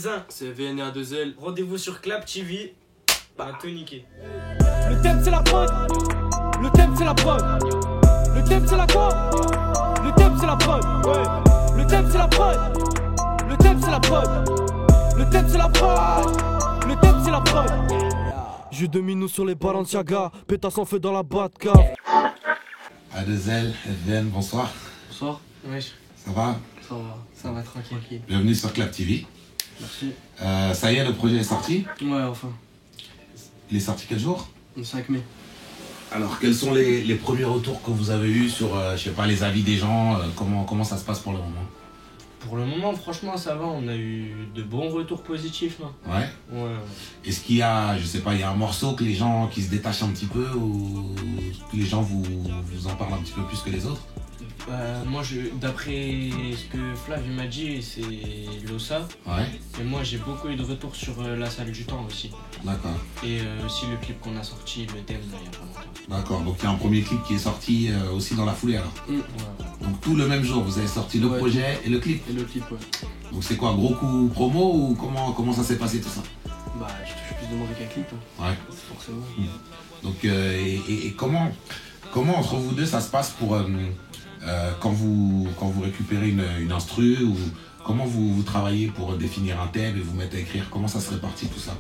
Zin. C'est VNA2L. Rendez-vous sur Clap TV. On a tout niqué. Le thème c'est la prod. Le thème c'est la prod. Le thème c'est la quoi? Le thème c'est la prod. Ouais. Le thème c'est la prod. Le thème c'est la prod. Le thème c'est la prod. Le thème c'est la prod. Jus de minou sur les Balenciaga. Pétasse en feu dans la Batcave. A2L, FVN, bonsoir. Bonsoir. Wesh. Ça va? Ça va tranquille. Bienvenue sur Clap TV. Merci. Ça y est, le projet est sorti. Ouais, enfin. Il est sorti quel jour? Le 5 mai. Alors, quels sont les premiers retours que vous avez eus sur, je sais pas, les avis des gens? Comment ça se passe pour le moment? Pour le moment, franchement, ça va. On a eu de bons retours positifs. Là. Ouais. Ouais. Est-ce qu'il y a, je sais pas, il y a un morceau que les gens qui se détachent un petit peu ou que les gens vous en parlent un petit peu plus que les autres? Moi, d'après ce que Flav m'a dit, c'est Losa. Ouais. Et moi, j'ai beaucoup eu de retours sur La Salle du Temps aussi. D'accord. Et aussi le clip qu'on a sorti, le thème, là, il y a pas longtemps. D'accord, donc il y a un premier clip qui est sorti aussi dans la foulée alors. Ouais. Donc tout le même jour, vous avez sorti le projet et le clip. Et le clip, ouais. Donc c'est quoi, gros coup promo ou comment ça s'est passé tout ça? Bah, tu touches plus de monde qu'un clip. Hein. Ouais. Forcément. Donc et comment entre vous deux ça se passe pour quand vous récupérez une instru ou comment vous travaillez pour définir un thème et vous mettre à écrire? Comment ça se répartit tout ça?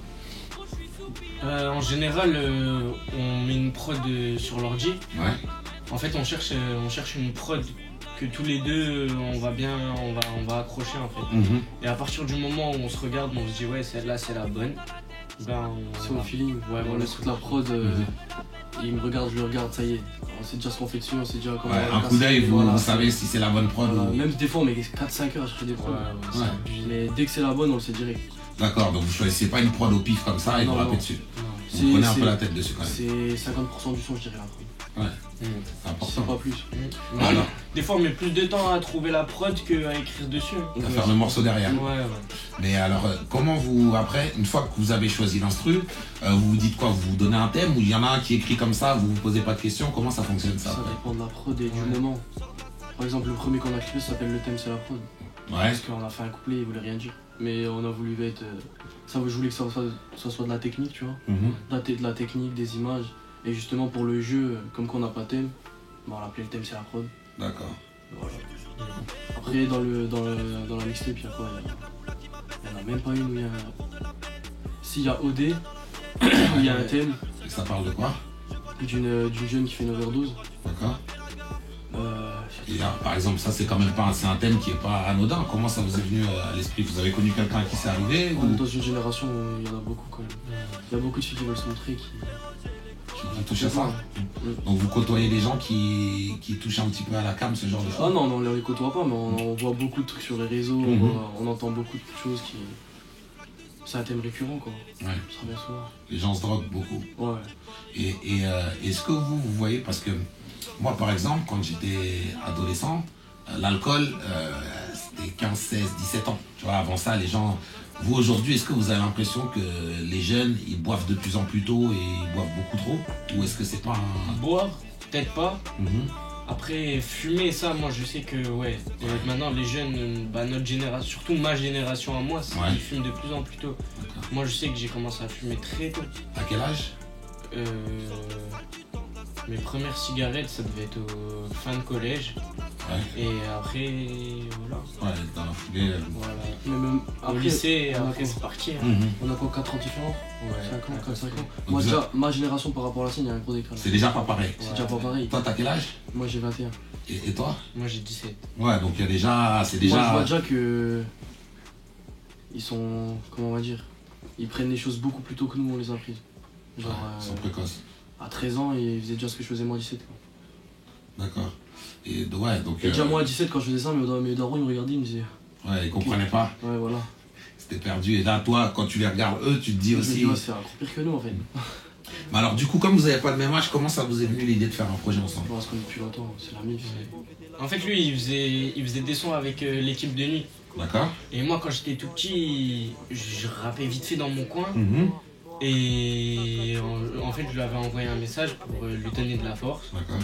En général, on met une prod sur l'ordi. Ouais. En fait, on cherche une prod que tous les deux, on va accrocher en fait. Et à partir du moment où on se regarde, on se dit ouais, celle-là c'est la bonne. C'est au feeling. Ouais, on laisse toute la prod. Il me regarde, je le regarde, ça y est. On sait déjà ce qu'on fait dessus, on sait déjà comment. Ouais, un coup d'œil, vous savez si c'est la bonne prod. Voilà. Ou... Même des fois, on met 4-5 heures à chercher des prods. Ouais. Mais dès que c'est la bonne, on le sait direct. D'accord, donc vous choisissez pas une prod au pif comme ça et vous rappez dessus. Vous prenez un peu la tête dessus quand même. C'est 50% du son, je dirais, la prod. Ouais. C'est important. C'est pas plus. Alors, des fois, on met plus de temps à trouver la prod qu'à écrire dessus. à faire le morceau derrière. Ouais. Mais alors, comment vous, après, une fois que vous avez choisi l'instru, vous vous dites quoi? Vous vous donnez un thème ou il y en a un qui écrit comme ça, vous vous posez pas de questions? Comment ça fonctionne ça? Ça dépend de la prod et du moment. Par exemple, le premier qu'on a clippé s'appelle Le thème c'est la prod. Ouais. Parce qu'on a fait un couplet, il voulait rien dire. Mais on a voulu être. Je voulais que ça soit de la technique, tu vois. De la technique, des images. Et justement pour le jeu, comme qu'on n'a pas de thème, on l'appelait Le thème c'est la prod. D'accord. Voilà. Après dans la mixtape, il y a quoi? Il n'y en a même pas une où il y a. S'il y a OD, où il y a un thème. Et ça parle de quoi? D'une jeune qui fait une overdose. D'accord. Et là, par exemple, ça c'est quand même pas c'est un thème qui est pas anodin. Comment ça vous est venu à l'esprit? Vous avez connu quelqu'un à qui c'est arrivé On est dans une génération où il y en a beaucoup quand même. Il y a beaucoup de filles qui veulent se montrer qui touchent à ça. Donc vous côtoyez des gens qui touchent un petit peu à la cam, ce genre de choses? Ah non, on ne les côtoie pas, mais on voit beaucoup de trucs sur les réseaux, on entend beaucoup de choses qui... C'est un thème récurrent quoi. Ouais. Ça revient souvent. Les gens se droguent beaucoup. Ouais. Et est-ce que vous voyez, parce que moi par exemple, quand j'étais adolescent, l'alcool, c'était 15, 16, 17 ans. Tu vois, avant ça, les gens... Vous aujourd'hui, est-ce que vous avez l'impression que les jeunes, ils boivent de plus en plus tôt et ils boivent beaucoup trop? Ou est-ce que c'est pas un... Boire, peut-être pas. Après, fumer, ça, moi je sais que ouais. Maintenant, les jeunes, notre génération, surtout ma génération à moi, ils fument de plus en plus tôt. Moi je sais que j'ai commencé à fumer très tôt. À quel âge? Mes premières cigarettes, ça devait être au fin de collège. Ouais. Et après, voilà. Ouais, dans la foulée. Voilà. Mais même Au lycée, après c'est parti. On a quoi, 4 ans différents? Ouais. 5 ans, 4-5 ans. Moi déjà, ma génération par rapport à la sienne, il y a un gros décalage. C'est déjà pas pareil. C'est déjà pas pareil. Toi, t'as quel âge? Moi j'ai 21. Et toi? Moi j'ai 17. Ouais, donc il y a déjà... C'est déjà... Moi je vois déjà que... Ils sont... Comment on va dire? Ils prennent les choses beaucoup plus tôt que nous, on les a prises. Genre... Ils sont précoces. À 13 ans, ils faisaient déjà ce que je faisais moi à 17. Quoi. D'accord. Et ouais, donc... Et déjà moi à 17, quand je faisais ça, mes darons ils me regardaient, ils me disaient... Ouais, ils comprenaient pas. Ouais, voilà. C'était perdu. Et là, toi, quand tu les regardes, eux, tu te dis aussi... Je me dis, c'est encore pire que nous en fait. Mais alors, du coup, comme vous n'avez pas le même âge, comment ça vous est venu l'idée de faire un projet ensemble? On se connaît depuis longtemps, c'est la MIF. En fait, lui, il faisait des sons avec l'équipe de nuit. D'accord. Et moi, quand j'étais tout petit, je rappais vite fait dans mon coin. Et en fait, je lui avais envoyé un message pour lui donner de la force. D'accord.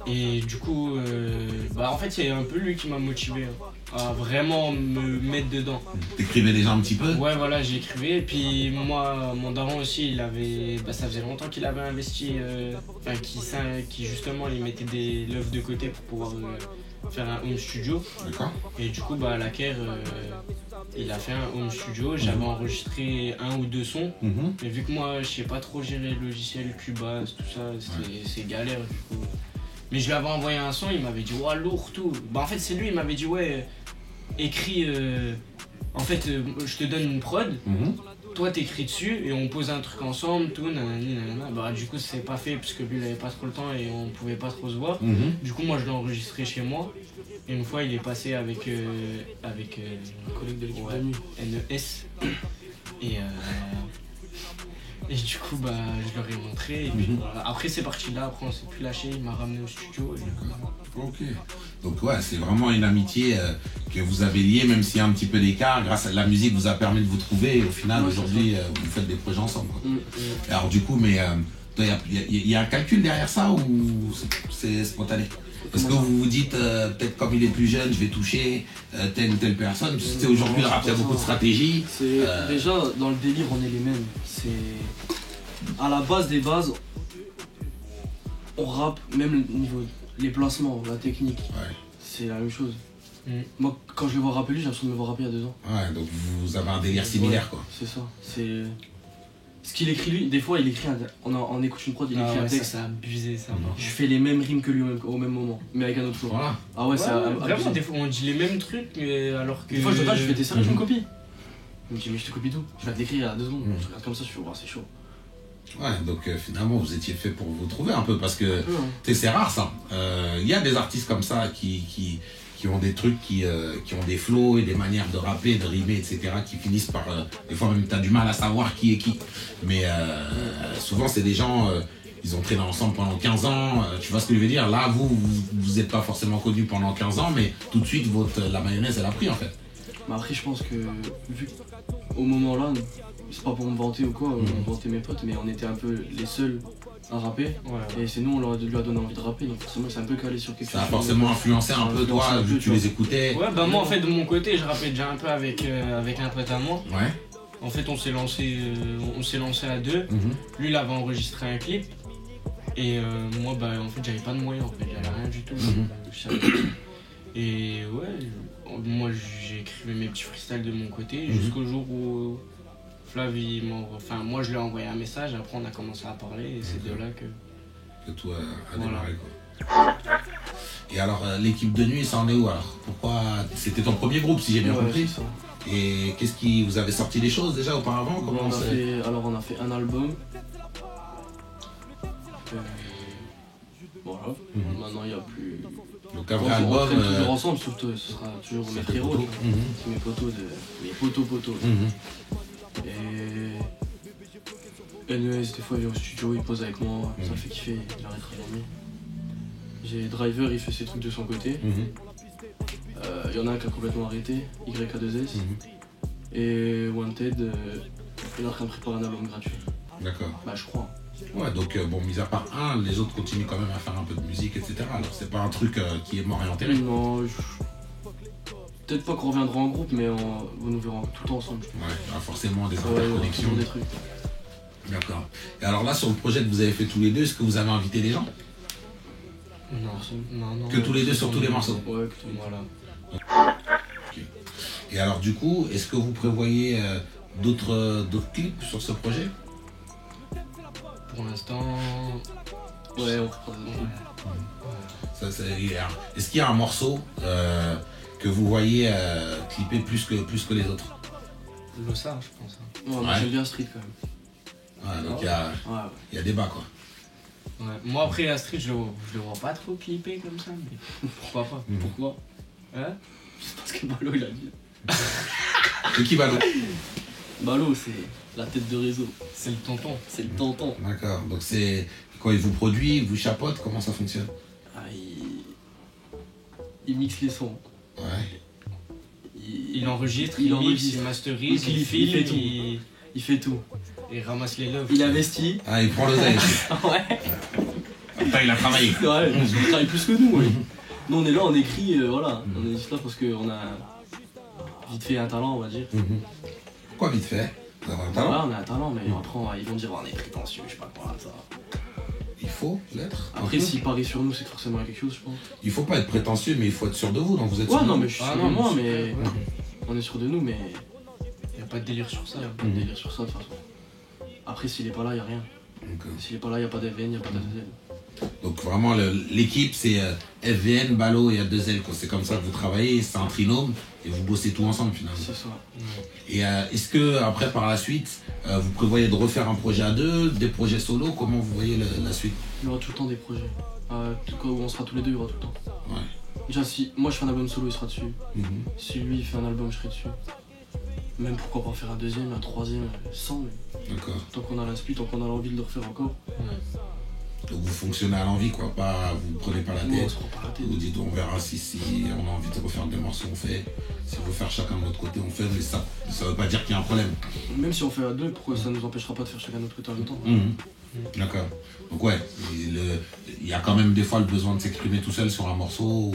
Et du coup, en fait, c'est un peu lui qui m'a motivé. à vraiment me mettre dedans. T'écrivais déjà un petit peu? Ouais, voilà, j'écrivais. Et puis moi, mon daron aussi, il avait, ça faisait longtemps qu'il avait investi, qui justement, il mettait l'œuvre de côté pour pouvoir faire un home studio. D'accord. Et du coup, à la Caire, il a fait un home studio. J'avais enregistré 1 ou 2 sons. Mais vu que moi, je sais pas trop gérer le logiciel, Cubase, tout ça, c'est galère du coup. Mais je lui avais envoyé un son, il m'avait dit ouais, lourd, tout. En fait, c'est lui, il m'avait dit ouais, écris. En fait, je te donne une prod. Toi t'écris dessus et on pose un truc ensemble, tout, nanani, nanana. Du coup c'est pas fait parce que lui il avait pas trop le temps et on pouvait pas trop se voir. Du coup moi je l'ai enregistré chez moi et une fois il est passé avec un collègue de l'équipe de nuit, NES. Et du coup je leur ai montré et puis voilà. Après c'est parti là, après on s'est plus lâché, il m'a ramené au studio et... Ok. Donc ouais, c'est vraiment une amitié que vous avez liée, même s'il y a un petit peu d'écart, grâce à la musique vous a permis de vous trouver et au final aujourd'hui vous faites des projets ensemble quoi. Alors du coup, mais il y a un calcul derrière ça ou c'est spontané? Parce que vous vous dites, peut-être comme il est plus jeune, je vais toucher telle ou telle personne. C'est aujourd'hui le rap, il y a beaucoup de stratégies. Déjà, dans le délire, on est les mêmes. C'est à la base des bases, on rappe, même au niveau les placements, la technique. C'est la même chose. Moi, quand je le vois rapper lui, j'ai l'impression de me voir rapper il y a 2 ans. Ouais, donc vous avez un délire similaire quoi. C'est ça. Ce qu'il écrit lui, des fois il écrit, on écoute une prod, il écrit un texte. Ça, c'est abusé ça. Je fais les mêmes rimes que lui au même moment, mais avec un autre flow. Voilà. Ah ouais, c'est vraiment, des fois on dit les mêmes trucs, mais alors que. Des fois je fais t'es sérieux, je me copie. Il me dit mais je te copie tout. Je vais te l'écrire il y a 2 secondes. Je regarde comme ça, je fais c'est chaud. Ouais, donc finalement vous étiez fait pour vous trouver un peu parce que c'est rare ça. Il y a des artistes comme ça qui ont des trucs, qui ont des flows et des manières de rapper, de rimer, etc. qui finissent par... des fois même t'as du mal à savoir qui est qui. Mais souvent c'est des gens, ils ont traîné ensemble pendant 15 ans, tu vois ce que je veux dire? Là vous êtes pas forcément connus pendant 15 ans, mais tout de suite la mayonnaise elle a pris en fait. Mais après je pense que, vu qu'au moment là, c'est pas pour me vanter ou quoi, me vanter mes potes, mais on était un peu les seuls à rapper, et c'est nous on lui a donné envie de rapper, donc forcément c'est un peu calé sur quelque chose. Ça a forcément influencé un peu toi, vu que tu les écoutais. Ouais, moi en fait de mon côté je rappais déjà un peu avec un pote à moi. Ouais. En fait on s'est lancé à 2, lui il avait enregistré un clip, et moi en fait j'avais pas de moyens, en fait j'avais rien du tout. Et ouais, moi j'ai écrit mes petits freestyles de mon côté, jusqu'au jour où Flav, moi je lui ai envoyé un message, après on a commencé à parler et c'est de là que tout a démarré quoi. Et alors l'équipe de nuit, ça en est où alors? Pourquoi? C'était ton premier groupe si j'ai bien compris. Et qu'est-ce qui... Vous avez sorti des choses déjà auparavant? Comment on a fait un album. Voilà. Maintenant il n'y a plus... Donc un vrai album... On traîne toujours ensemble, surtout ce sera toujours mes frérots. C'est mes potos. Et NES, des fois il vient au studio, il pose avec moi, ça me fait kiffer, il arrête de dormir. J'ai Driver, il fait ses trucs de son côté. Il y en a un qui a complètement arrêté, YK2S. Et Wanted, il est en train de préparer un album gratuit. D'accord. Je crois. Ouais, donc mis à part un, les autres continuent quand même à faire un peu de musique, etc. Alors c'est pas un truc qui est mort et enterré. Non, peut-être pas qu'on reviendra en groupe, mais vous nous verrons tout ensemble. Ouais, forcément des interconnexions. Des trucs. D'accord. Et alors là, sur le projet que vous avez fait tous les deux, est-ce que vous avez invité des gens? Non. Que tous les deux sur tous les morceaux? Ouais, que tous les deux. Voilà. Okay. Et alors du coup, est-ce que vous prévoyez d'autres clips sur ce projet? Pour l'instant... Ouais, on prépare des clips. Est-ce qu'il y a un morceau que vous voyez clipper plus que les autres? Lossard, je pense. Ouais, j'aime bien Street quand même. Ouais, donc il y a débat quoi. Ouais. Moi après la Street, je le vois pas trop clipper comme ça, mais pourquoi pas? Pourquoi? C'est parce que Balo il a dit. C'est qui Balo? Balo c'est la tête de réseau. C'est le tonton. C'est le tonton. D'accord, donc c'est quand il vous produit, il vous chapeaute, comment ça fonctionne? Il mixe les sons. Ouais. Il enregistre, il masterise, il filme, il fait tout. Il ramasse les love. Il investit. Il prend l'oseille. Ouais. Après il a travaillé. Ouais, il travaille plus que nous. Ouais. Nous on est là, on écrit, voilà. On est juste là parce qu'on a vite fait un talent, on va dire. Pourquoi vite fait? Vous avez un talent? Ouais, on a un talent, mais après ils vont dire on est prétentieux, je sais pas quoi, ça. Il faut l'être. Après, s'ils parient sur nous, c'est que forcément il y a quelque chose, je pense. Il faut pas être prétentieux, mais il faut être sûr de vous, donc vous êtes sûr Ouais, de non, vous. mais je suis sûr de moi, mais on est sûr de nous, mais Il n'y a pas de délire sur ça. il n'y a pas de délire sur ça de toute façon. Après, s'il est pas là, il n'y a rien. S'il est pas là, il n'y a pas d'FVN, il n'y a pas d'FZL. Donc vraiment, l'équipe, c'est FVN, Balo et A2L. C'est comme ça que vous travaillez, c'est un trinôme, et vous bossez tout ensemble finalement. C'est ça. Et est-ce que après, par la suite, vous prévoyez de refaire un projet à deux, des projets solo? Comment vous voyez la suite? Il y aura tout le temps des projets. Quand on sera tous les deux, il y aura tout le temps. Ouais. Déjà, si moi je fais un album solo, il sera dessus. Si lui il fait un album, je serai dessus. Même pourquoi pas faire un deuxième, un troisième, sans. D'accord. Tant qu'on a l'inspi, tant qu'on a l'envie de le refaire encore. Donc vous fonctionnez à l'envie, quoi. Pas, vous prenez pas la Nous, on tête. se prend pas la tête. Vous dites on verra si on a envie de refaire des morceaux, on fait. Si on veut faire chacun de notre côté, on fait. Mais ça veut pas dire qu'il y a un problème. Même si on fait à deux, pourquoi ça nous empêchera pas de faire chacun de notre côté en même temps? D'accord. Donc ouais, il y a quand même des fois le besoin de s'exprimer tout seul sur un morceau.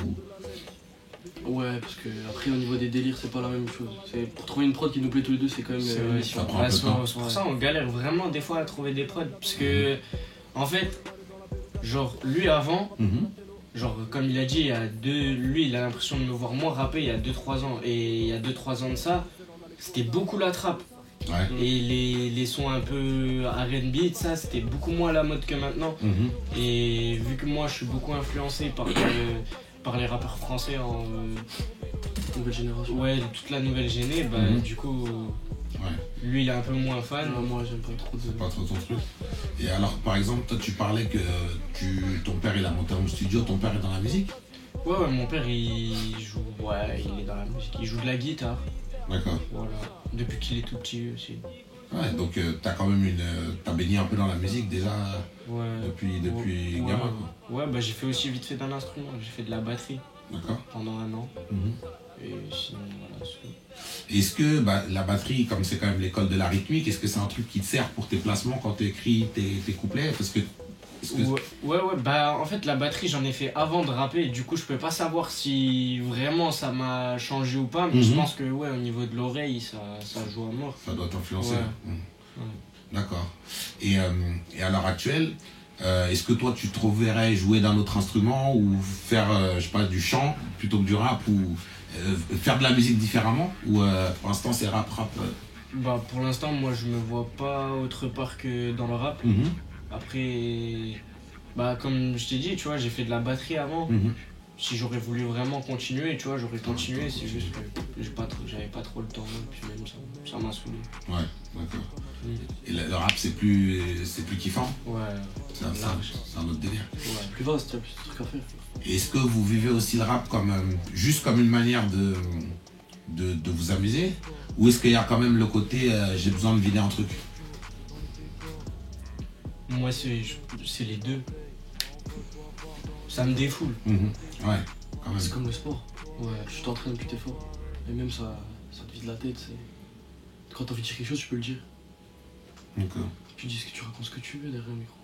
Ouais, parce que après au niveau des délires, c'est pas la même chose. Pour trouver une prod qui nous plaît tous les deux, c'est quand même une mission. Ça prend un peu de temps. C'est pour ça on galère vraiment des fois à trouver des prods. Parce que, en fait, genre lui avant, genre comme il a dit, lui il a l'impression de me voir moins rapper il y a 2-3 ans. Et il y a 2-3 ans de ça, c'était beaucoup la trappe. Ouais. Et les sons un peu R&B, ça c'était beaucoup moins à la mode que maintenant. Et vu que moi je suis beaucoup influencé par les rappeurs français en Nouvelle génération. Ouais, toute la nouvelle géné, du coup lui il est un peu moins fan. Moi j'aime pas trop. C'est pas trop ton truc. Et alors par exemple, toi tu parlais que ton père il a monté un studio, ton père est dans la musique? Ouais, mon père il joue, il est dans la musique, il joue de la guitare. D'accord. Voilà, depuis qu'il est tout petit aussi. Ouais, donc t'as quand même t'as baigné un peu dans la musique déjà depuis gamin quoi. Ouais, bah j'ai fait aussi vite fait d'un instrument, j'ai fait de la batterie. D'accord. Pendant 1 an. Et sinon voilà. Est-ce que la batterie, comme c'est quand même l'école de la rythmique, est-ce que c'est un truc qui te sert pour tes placements quand tu écris tes couplets? Parce que Ouais, bah en fait la batterie j'en ai fait avant de rapper, du coup je peux pas savoir si vraiment ça m'a changé ou pas, mais je pense que au niveau de l'oreille ça joue à mort. Ça doit t'influencer. D'accord. Et à l'heure actuelle, est-ce que toi tu te verrais jouer d'un autre instrument ou faire je sais pas, du chant plutôt que du rap, ou faire de la musique différemment, ou pour l'instant c'est rap? Bah pour l'instant moi je me vois pas autre part que dans le rap. Après, comme je t'ai dit, tu vois, j'ai fait de la batterie avant. Si j'aurais voulu vraiment continuer, tu vois, j'aurais continué. C'est juste que j'avais pas trop le temps, puis même ça m'a saoulé. Ouais, d'accord. Et le rap, c'est plus kiffant? Ouais. C'est un autre délire. Ouais, c'est plus vaste, il y a plus de trucs à faire. Et est-ce que vous vivez aussi le rap juste comme une manière de vous amuser? Ou est-ce qu'il y a quand même le côté j'ai besoin de vider un truc? Moi, c'est les deux. Ça me défoule. Ouais, quand même. C'est comme le sport. Ouais, tu t'entraînes plus t'es fort. Et même ça te vide la tête. Quand t'as envie de dire quelque chose, tu peux le dire. D'accord. Tu racontes ce que tu veux derrière le micro.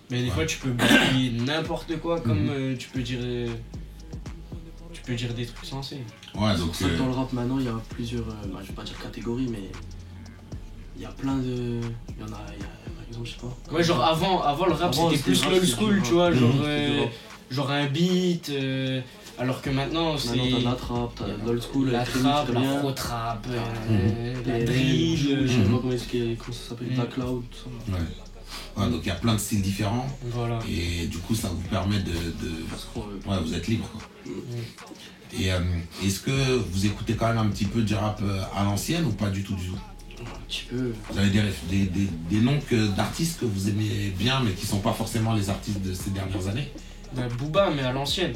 Mais des fois, tu peux bouiller n'importe quoi, comme tu peux dire des trucs sensés. Ouais, donc c'est pour ça que dans le rap maintenant, il y a plusieurs, je vais pas dire catégories, mais il y a plein de... Il y en a par exemple, je sais pas. Ouais, genre avant le rap c'était plus l'old school, tu vois, genre un beat, alors que maintenant c'est... Maintenant t'as de la trap, t'as de l'old school, la trap, la pro-trap, la drill, je sais pas comment ça s'appelle, la cloud, tout ça. Ouais, donc il y a plein de styles différents. Voilà. Et du coup ça vous permet de... Ouais, vous êtes libre quoi. Et est-ce que vous écoutez quand même un petit peu du rap à l'ancienne ou pas du tout? Un petit peu. Vous avez des noms d'artistes que vous aimez bien mais qui sont pas forcément les artistes de ces dernières années? Booba, mais à l'ancienne.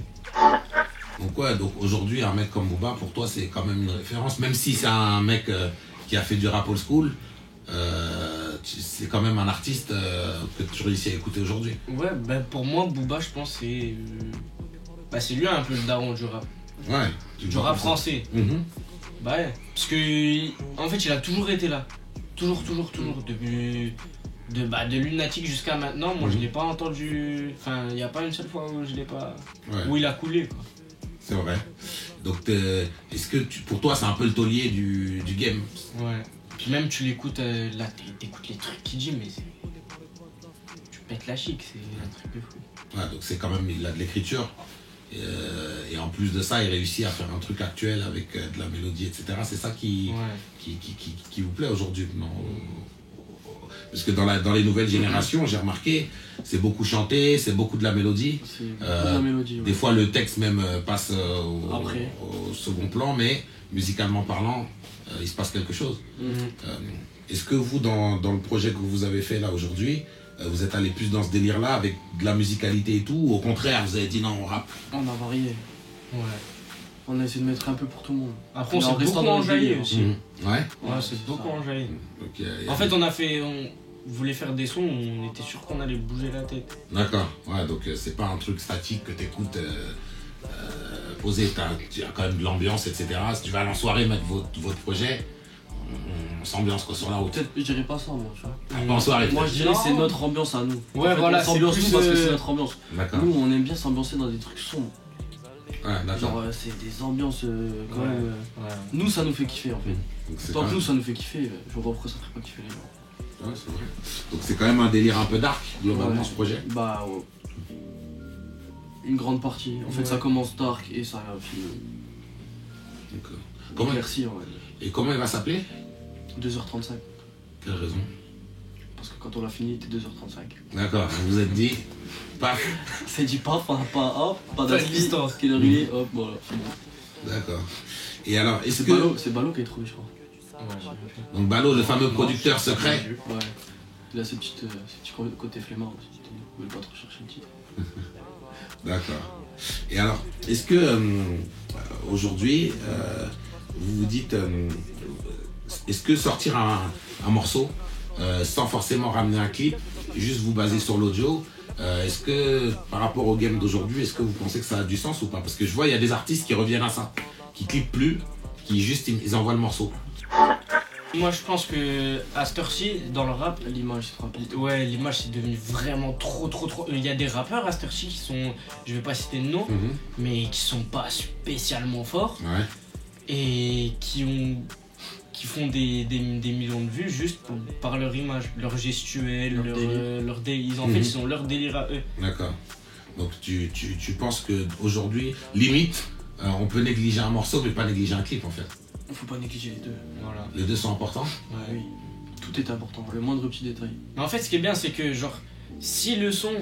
Donc aujourd'hui un mec comme Booba pour toi c'est quand même une référence, même si c'est un mec qui a fait du rap old school, c'est quand même un artiste que tu réussis à écouter aujourd'hui. Ouais, pour moi Booba je pense c'est lui un peu le daron du rap. Ouais. Du rap français. Bah ouais, parce que en fait il a toujours été là. Toujours. De Lunatic jusqu'à maintenant, moi je l'ai pas entendu. Enfin, il n'y a pas une seule fois où je l'ai pas. Où il a coulé, quoi. C'est vrai. Donc, est-ce que pour toi, c'est un peu le taulier du game? Ouais. Puis même, tu l'écoutes, là, t'écoutes les trucs qu'il dit, mais tu pètes la chic, c'est un truc de fou. Ouais, donc c'est quand même, il a de l'écriture. Et en plus de ça, il réussit à faire un truc actuel avec de la mélodie, etc. C'est ça qui vous plaît aujourd'hui, non? Parce que dans les nouvelles générations, j'ai remarqué, c'est beaucoup chanté, c'est beaucoup de la mélodie. C'est beaucoup de la mélodie, ouais. Des fois, le texte même passe au second plan, mais musicalement parlant, il se passe quelque chose. Est-ce que vous, dans le projet que vous avez fait là aujourd'hui, vous êtes allé plus dans ce délire-là avec de la musicalité et tout, ou au contraire, vous avez dit non, on rappe? On a varié. Ouais. On a essayé de mettre un peu pour tout le monde. Après, on s'est beaucoup enjaillé aussi. Ouais, c'est beaucoup enjaillé. Donc, en fait, on voulait faire des sons où on était sûr qu'on allait bouger la tête. D'accord, ouais, donc c'est pas un truc statique que t'écoutes posé, tu as quand même de l'ambiance, etc. Si tu vas aller en soirée mettre votre projet, on s'ambiance quoi sur la route. Peut-être, je dirais pas ça, moi, tu vois. Pas en soirée. Moi, je dirais c'est notre ambiance à nous. Ouais, en fait, voilà, on s'ambiance nous parce que c'est notre ambiance. D'accord. Nous, on aime bien s'ambiancer dans des trucs sombres. Ouais, d'accord. Genre, c'est des ambiances quand même. Nous, ça nous fait kiffer en fait. Tant que nous, ça nous fait kiffer, je vois pas pourquoi ça ferait pas kiffer les gens. Ouais, c'est vrai. Donc, c'est quand même un délire un peu dark, globalement, ce projet. Bah, une grande partie. En fait, ça commence dark et ça finit. Comment Merci, on va dire. Et comment il va s'appeler? 2h35. Quelle raison? Parce que quand on l'a fini, t'es 2h35. D'accord, vous vous êtes dit, paf. C'est dit paf, pas d'assistance, qu'il est ruiné, hop, voilà, fini. D'accord. Et alors, est-ce que... C'est Balo qui a trouvé, je crois. Donc Balo, le fameux producteur secret. Ouais. Il a ce petit côté flemmard aussi. Il ne veut pas trop chercher le titre. D'accord. Et alors, est-ce que aujourd'hui, vous vous dites, est-ce que sortir un morceau sans forcément ramener un clip, juste vous baser sur l'audio, est-ce que par rapport au game d'aujourd'hui, est-ce que vous pensez que ça a du sens ou pas? Parce que je vois, il y a des artistes qui reviennent à ça, qui clippent plus, qui juste ils envoient le morceau. Moi je pense que à cette heure-ci, dans le rap, l'image c'est trop important. Ouais, l'image c'est devenu vraiment trop. Il y a des rappeurs à cette heure-ci qui sont, je vais pas citer de nom, mais qui sont pas spécialement forts et qui font des millions de vues juste par leur image, leur gestuelle, leur délire. En fait, ils ont leur délire à eux. D'accord. Donc tu penses qu'aujourd'hui, limite, on peut négliger un morceau mais pas négliger un clip en fait? Il faut pas négliger les deux. Voilà. Les deux sont importants? Oui. Tout est important, le moindre petit détail. Mais en fait, ce qui est bien, c'est que genre, si le son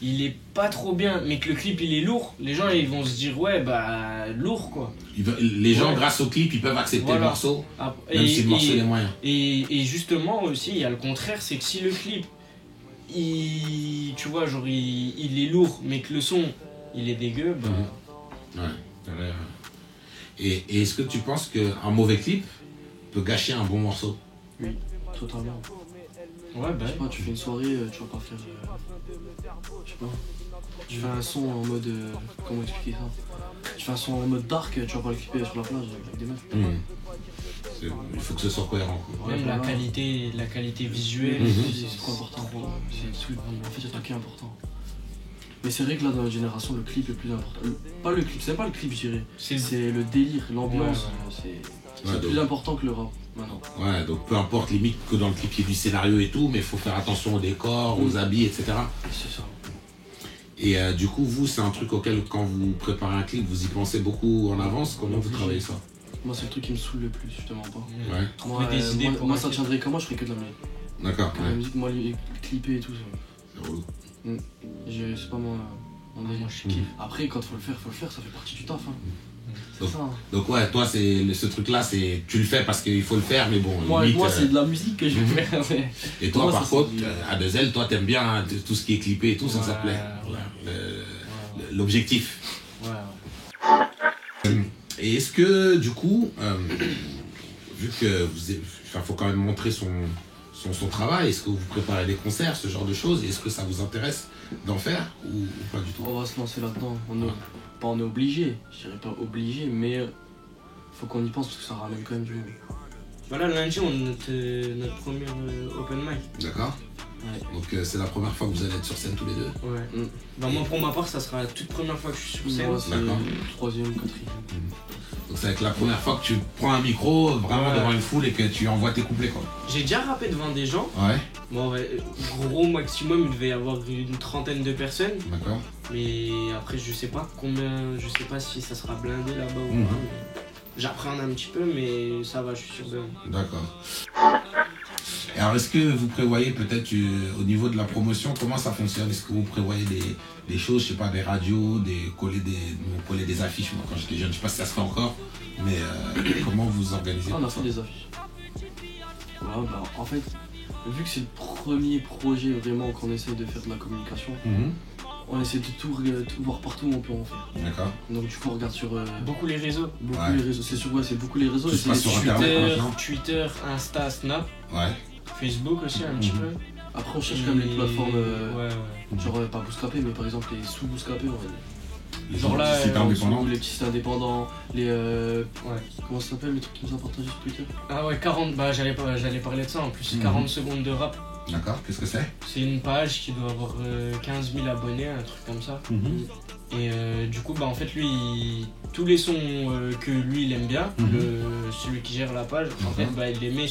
il est pas trop bien, mais que le clip il est lourd, les gens ils vont se dire ouais bah lourd quoi. Les gens grâce au clip ils peuvent accepter le morceau, même si le morceau est moyen. Et justement aussi il y a le contraire, c'est que si le clip tu vois genre il est lourd mais que le son il est dégueu, bah... Ouais. Et est-ce que tu penses qu'un mauvais clip peut gâcher un bon morceau? Oui, totalement. Ouais, bah. Je sais pas, tu fais une soirée, tu vas pas faire. Je sais pas. Tu fais un son en mode. Comment expliquer ça? Tu fais un son en mode dark, tu vas pas le clipper sur la plage avec des meufs. Il faut que ce soit cohérent. Même la qualité visuelle, c'est trop important. En fait, c'est ça qui est important. Mais c'est vrai que là, dans notre génération, le clip est plus important. Pas le clip, c'est pas le clip, je dirais. C'est le délire, l'ambiance. C'est plus important que le rap maintenant. Ouais, donc peu importe, limite que dans le clip il y ait du scénario et tout, mais il faut faire attention au décor, aux habits, etc. C'est ça. Et du coup, vous, c'est un truc auquel, quand vous préparez un clip, vous y pensez beaucoup en avance? Comment vous travaillez ça? Moi, c'est le truc qui me saoule le plus, justement pas. Ouais. Moi, ça tiendrait comme moi, je ferais que de la musique. D'accord. La musique, moi, clipper et tout, c'est relou. C'est pas mon délire. Après, quand faut le faire, ça fait partie du taf. Donc ouais, toi ce truc là, tu le fais parce qu'il faut le faire, mais bon. Moi c'est de la musique que je vais faire. Et toi par contre, à Dezel, toi t'aimes bien tout ce qui est clippé et tout, ça plaît. L'objectif. Et est-ce que du coup, vu que faut quand même montrer son travail, est-ce que vous préparez des concerts, ce genre de choses? Est-ce que ça vous intéresse d'en faire ou pas du tout? On va se lancer là-dedans. On est obligé, je dirais pas obligé, mais faut qu'on y pense parce que ça ramène quand même du monde. Voilà, lundi on a notre premier open mic. D'accord. Ouais. Donc c'est la première fois que vous allez être sur scène tous les deux. Ouais. Bah, moi, pour ma part, ça sera la toute première fois que je suis sur scène. Moi, c'est troisième, quatrième. Donc c'est avec la première fois que tu prends un micro vraiment devant une foule et que tu envoies tes couplets, quoi. J'ai déjà rappé devant des gens. Ouais. Bon, gros maximum, il devait y avoir une trentaine de personnes. D'accord. Mais après, je sais pas combien, je sais pas si ça sera blindé là-bas ou pas. J'appréhende un petit peu, mais ça va, je suis sûr de. D'accord. Et alors, est-ce que vous prévoyez peut-être au niveau de la promotion, comment ça fonctionne? Est-ce que vous prévoyez des choses, je sais pas, des radios, coller des affiches? Moi, quand j'étais jeune, je sais pas si ça se fait encore, mais comment vous organisez? On a fait des affiches. Ouais, bah, en fait, vu que c'est le premier projet vraiment qu'on essaye de faire de la communication, on essaie de tout voir partout où on peut en faire. D'accord. Donc du coup on regarde sur beaucoup les réseaux. Les réseaux, c'est sûr, c'est beaucoup les réseaux. C'est sur Internet, Twitter, Insta, Snap. Ouais. Facebook aussi un petit peu. Après on cherche quand même les plateformes, genre pas Bouscapé, mais par exemple les sous-Bouscapé, on va dire. Genre là, les petits sites indépendants, les comment ça s'appelle, les trucs qui nous ont partagé sur Twitter. Ah ouais, 40, bah j'allais parler de ça en plus, 40 secondes de rap. D'accord, qu'est-ce que c'est? C'est une page qui doit avoir 15 000 abonnés, un truc comme ça. Et du coup, bah en fait, lui, tous les sons que lui il aime bien, celui qui gère la page, en fait, bah il les met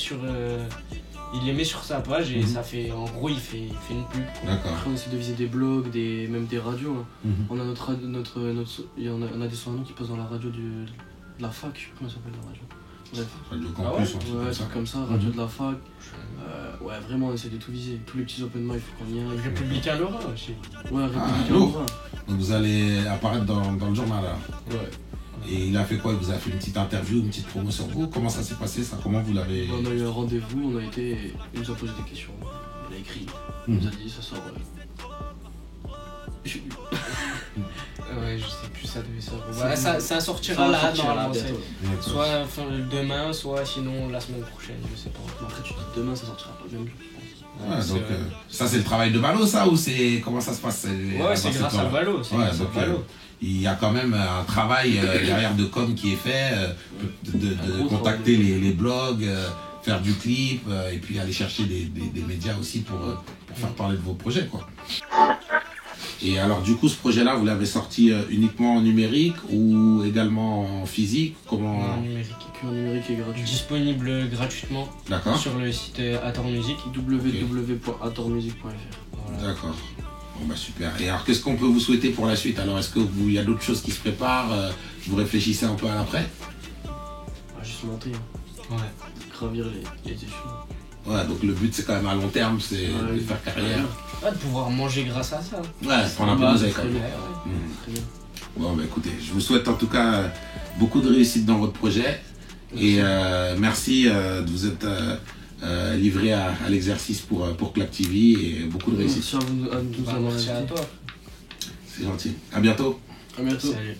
sur sa page et ça fait, en gros, il fait une pub. D'accord. Après, on essaie de viser des blogs, même des radios. On a on a des sons qui passent dans la radio de la fac, je sais pas comment ça s'appelle la radio. Bref. Radio Campus, ouais, c'est comme ça, radio de la fac. Ouais, vraiment, on essaie de tout viser. Tous les petits open mic, il faut qu'on y aille. Républicain Laura aussi. Ouais, Républicain Laura. Donc vous allez apparaître dans le journal là. Ouais. Et il a fait quoi? Il vous a fait une petite interview, une petite promo sur vous? Comment ça s'est passé ça? Comment vous l'avez... On a eu un rendez-vous, on a été... Il nous a posé des questions. Il a écrit. Il nous a dit, ça sort... Ouais, je sais plus, ça devait sortir. Ça sortira là, normalement. Soit demain, soit sinon la semaine prochaine, je sais pas. Après, tu dis demain, ça sortira pas le même jour, je pense. Ouais, donc ça c'est le travail de Balo, ça, ou c'est... Comment ça se passe? Ouais, c'est grâce à Balo. Il y a quand même un travail derrière de com qui est fait, de contacter les blogs, faire du clip, et puis aller chercher des médias aussi pour faire parler de vos projets, quoi. Et alors du coup ce projet-là, vous l'avez sorti uniquement en numérique ou également en physique? Comment... En numérique. En numérique et gratuit. Disponible gratuitement sur le site Ator Music, www.atormusic.fr. Voilà. D'accord. Bon bah super. Et alors qu'est-ce qu'on peut vous souhaiter pour la suite? Alors est-ce qu'il y a d'autres choses qui se préparent? Vous réfléchissez un peu à l'après? Juste monter. Ouais. Gravir les échelons. Ouais, donc le but c'est quand même à long terme, c'est de faire carrière. Ouais, de pouvoir manger grâce à ça. Ouais, prendre un peu d'oseille quand même. Très bien. Bon bah écoutez, je vous souhaite en tout cas beaucoup de réussite dans votre projet. Et merci de vous être livré à l'exercice pour Clap TV et beaucoup de réussite. Merci à vous, Merci à toi. C'est gentil. À bientôt. À bientôt. Salut.